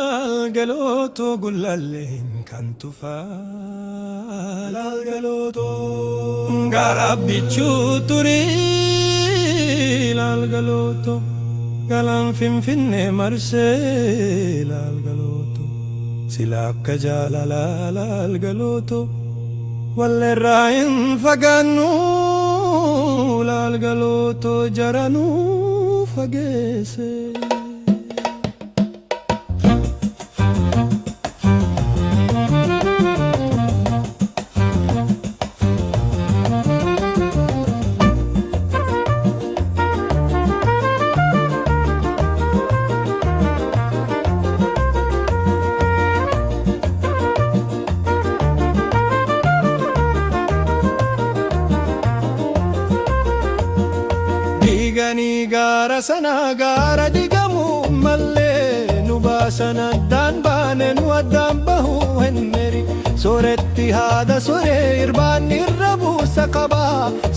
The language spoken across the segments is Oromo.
L'algalotto gullalleen kan tufaa l'algalotto garabbichuu turii l'algalotto galaan finfinnee marsee l'algalotto sila akka jaalalaa l'algalotto walleerraa hin fagaannu l'algalotto jaranuu fageesse. Digani gara sana gara digamu malle nu basana dan bane nu addaan bahu henneri soretti hada sore irban irrabu sakaba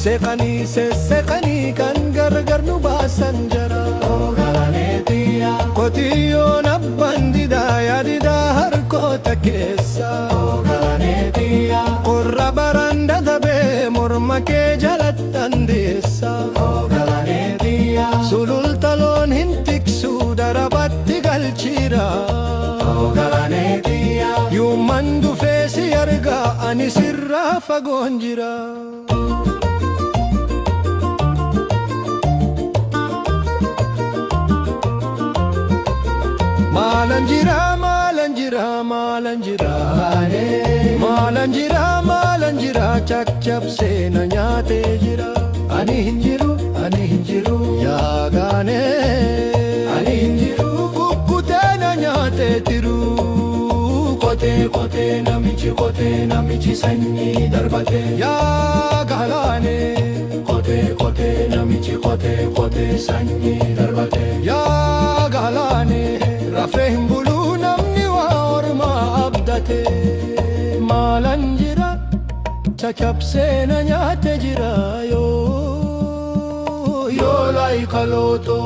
seqani kan gargar nu basan jara ogalanetiya kotiyo nabbandida yadida harkota keessa ogalanetiya qorra baranda dabe morma ke jalatandessa sulultaloon hin tiksu darabatti galchira ogalanetiya yuuman dhufee si arga ani sirraa fagoon jira. Maalan jira chakchapsee na nyaatee jira ani hin jiru yaagaane ani hin jiru kukkutee na nyaatee tiru kotee namichi sanyii darbate yaagalaane kotee namichi kotee sanyii darbate yaagalaane rafee hin buluu namni waa ormaa abdate maalan jira chachapsee na nyaatee jira yoo laikaloto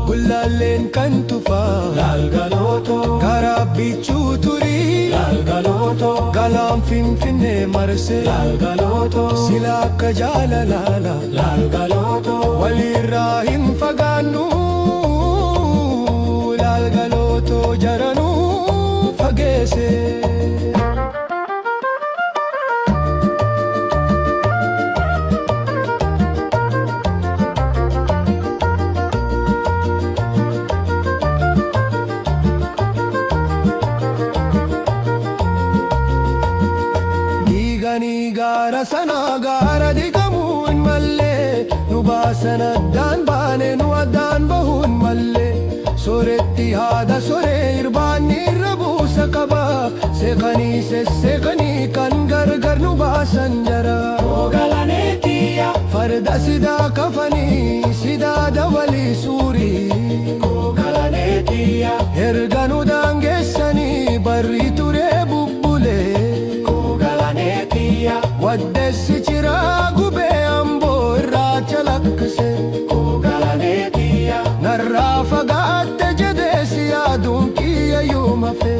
gullalleen kan tufaa l'algalotto garabbichuu turii l'algalotto galaan finfinnee marsee l'algalotto sila akka jaalalaa l'algalotto walirraa hin fagaannu l'algalotto jaranuu fageesse. Gara sana gara digamuun malee nu baasan addaan baane nu addaan bahuun malee soretti haada soree irbaanni irra buusa qaba seeqanii kan gargar nu baasan jara ogalanetiya farda sidaa kafanii sidaa dawalii suurii ogalanetiya erga nu daangeessanii barri turee bubbulee waddeessi ciraa gubee amboo irraa calaqqise ogalanetiya narraa fagaatte jedheesi yaaduun kiyyayyuu mafe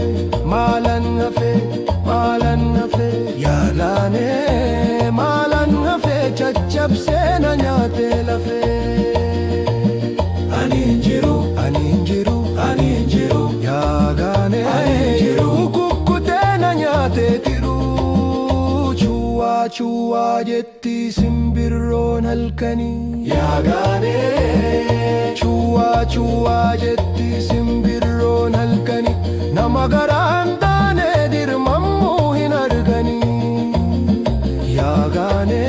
maalan hafe yaalaanee maalan hafe caccabsee na nyaatee lafee ani hin jiru yaagaanee kukkutee na nyaatee tiru chuwaa jetti simbirroon halkanii yaagaane chuwaa jetti simbirroon halkanii nama garaan taane dirmammuu hin arganii yaagaane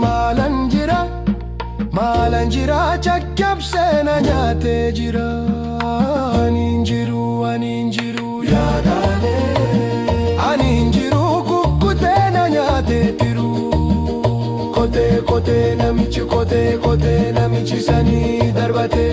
maalan jira caccabsee na nyaatee jira ani hin jiru yaagaane ani hin jiru kotee namichi sanii darbate